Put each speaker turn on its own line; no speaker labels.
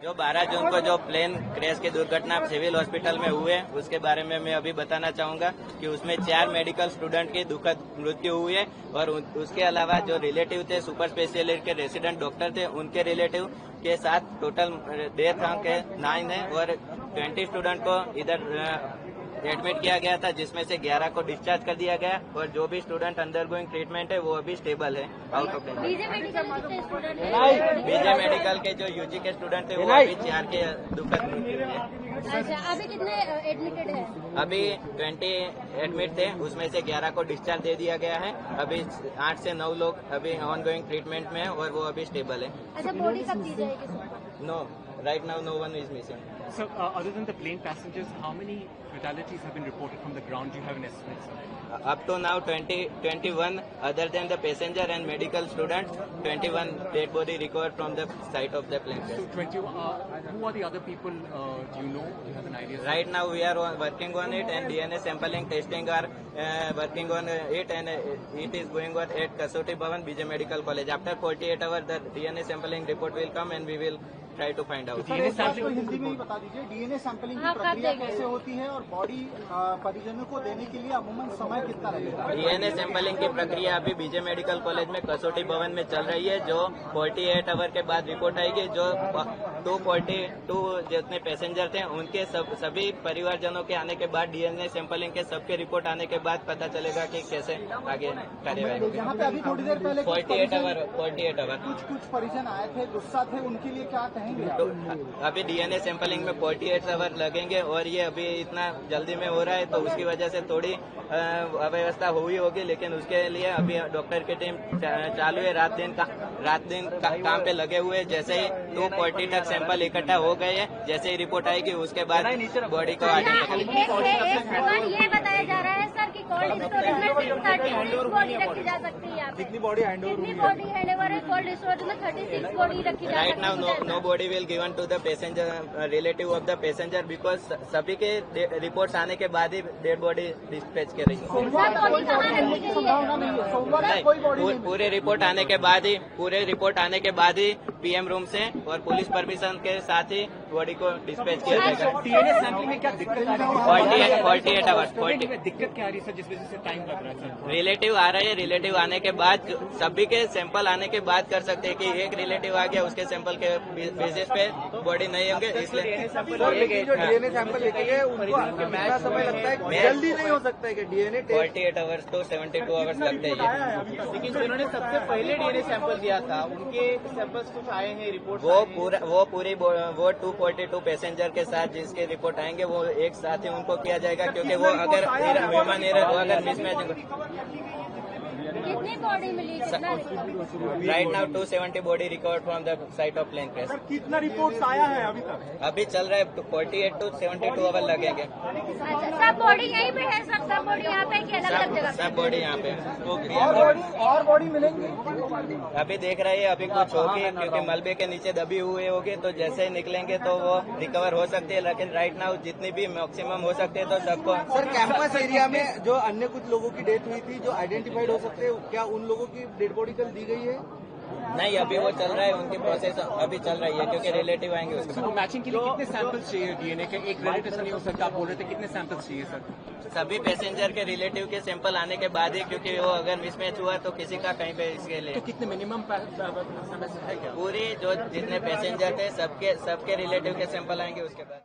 जो 12 जून को जो प्लेन क्रैश की दुर्घटना सिविल हॉस्पिटल में हुए उसके बारे में मैं अभी बताना चाहूंगा कि उसमें 4 मेडिकल स्टूडेंट की दुखद मृत्यु हुई है और उसके अलावा जो रिलेटिव थे सुपर स्पेशलिस्ट के रेसिडेंट डॉक्टर थे उनके रिलेटिव के साथ टोटल डेथ अंक 9 है और 20 स्टूडेंट को इधर एडमिट किया गया था जिसमें से 11 को डिस्चार्ज कर दिया गया और जो भी स्टूडेंट अंडर गोइंग ट्रीटमेंट है वो अभी स्टेबल है आउट ऑफ
बीजे
मेडिकल के जो यूजी के स्टूडेंट थे वो अभी 4 के दुखद मृत्यु है।
अच्छा, अभी कितने एडमिटेड है?
अभी 20 एडमिट थे उसमें से 11 को डिस्चार्ज दे दिया गया है। अभी 8 से 9 लोग अभी ऑन गोइंग ट्रीटमेंट में है और वो अभी स्टेबल है।
अच्छा, बॉडी कब दी जाएगी?
No, right now no one is missing.
So, other than the plane passengers, how many fatalities have been reported from the ground? Do you have an estimate, sir?
Up to now 21 other than the passenger and medical students, 21 dead body recovered from the site of the plane crash.
So 20, who are the other people, do you know? Do you have an idea?
Right now we are working on it and DNA sampling testing are working on it and it is going on at Kasoti Bhavan, BJ Medical College. After 48 hours the DNA sampling report will come and we will try to find out.
DNA sampling
Hindi में ही बता दीजिए, DNA sampling की प्रक्रिया कैसे होती है और body परिजनों को देने के लिए अमूमन समय कितना लगेगा?
डीएनए सैंपलिंग की प्रक्रिया अभी बीजे मेडिकल कॉलेज में कसौटी भवन में चल रही है जो 48 आवर के बाद रिपोर्ट आएगी। जो 242 जितने पैसेंजर थे उनके सभी परिवारजनों के आने के बाद डीएनए सैंपलिंग के सबके रिपोर्ट आने के बाद पता चलेगा कि कैसे आगे कार्यवाही होगी।
यहाँ पे अभी थोड़ी देर पहले
48 आवर
कुछ परिजन आए थे, गुस्सा थे, उनके लिए क्या कहेंगे?
तो अभी डीएनए सैंपलिंग में 48 आवर लगेंगे और ये अभी इतना जल्दी में हो रहा है तो उसकी वजह से थोड़ी अव्यवस्था हुई होगी, लेकिन उसके लिए अभी डॉक्टर की टीम चालू है। रात दिन काम पे लगे हुए। जैसे ही 240 तक सैंपल इकट्ठा हो गए हैं, जैसे ही रिपोर्ट आएगी उसके बाद बॉडी को
ये बताया जा रहा है सर कि कोल्ड स्टोरेज में 36 बॉडी रखी जा सकती है।
कितनी बॉडी हैंड
ओवर है? कोल्ड स्टोरेज में 36 बॉडी रखी जा सकती है।
Right now no body will given to the passenger relative of the passenger because सभी के रिपोर्ट्स आने के बाद ही डेड बॉडी डिस्पैच कर रही है। पूरे रिपोर्ट आने के बाद ही पीएम रूम से और पुलिस परमिशन के साथ ही बॉडी को डिस्पैच किया जाएगा।
डीएनए सैंपलिंग में क्या दिक्कत आ रही है?
48 आवर्स
दिक्कत क्या आ रही है सर, जिस वजह से टाइम लग रहा है सर?
रिलेटिव आ रहे हैं, रिलेटिव आने के बाद सभी के सैंपल आने के बाद कर सकते हैं कि एक रिलेटिव आ गया उसके सैंपल के बेसिस पे बॉडी नहीं होंगे, इसलिए
जो डीएनए सैंपल लेके गए उनको कितना समय लगता है? जल्दी नहीं हो सकता है कि डीएनए
48 आवर्स तो 72 आवर्स लगते हैं।
लेकिन जिन्होंने सबसे पहले डीएनए सैंपल दिया था उनके सैंपल्स कुछ आए हैं रिपोर्ट?
वो 242 पैसेंजर के साथ जिसके रिपोर्ट आएंगे वो एक साथ ही उनको किया जाएगा, क्योंकि वो अगर ह्यूमन एरर अगर मिसमैच।
कितनी बॉडी मिली?
Right now 270 body recovered from the site of plane crash.
कितना रिपोर्ट आया है अभी तक?
अभी चल रहा है 48 to 72 आवर लगेंगे।
अच्छा, सब बॉडी यहीं पे है? सब बॉडी यहाँ पे कि अलग अलग जगह?
सब बॉडी यहाँ पे।
और बॉडी मिलेंगी?
अभी देख रहे हैं, अभी कुछ होगी क्योंकि मलबे के नीचे दबी हुए होगी, तो जैसे ही निकलेंगे तो वो रिकवर हो सकती है, लेकिन राइट नाउ जितनी भी मैक्सिमम हो सकते हैं तो सबको।
सर, कैंपस एरिया में जो अन्य कुछ लोगों की डेथ हुई थी जो आइडेंटिफाइड हो सकते हैं, क्या उन लोगों की डेड बॉडी कल दी गई है?
नहीं, अभी वो चल रहा है, उनकी प्रोसेस अभी चल रही है क्योंकि रिलेटिव आएंगे उसके बाद।
मैचिंग के लिए कितने सैंपल्स चाहिए डीएनए के? एक रिलेटिव से नहीं हो सकता, आप बोल रहे थे, कितने सैंपल्स चाहिए सर?
सभी पैसेंजर के रिलेटिव के सैंपल आने के बाद ही, क्योंकि वो अगर मिसमैच हुआ तो किसी का कहीं पे इसके लिए
तो कितने मिनिमम समय है क्या?
पूरी जो जितने पैसेंजर थे सबके रिलेटिव के सैंपल आएंगे उसके बाद।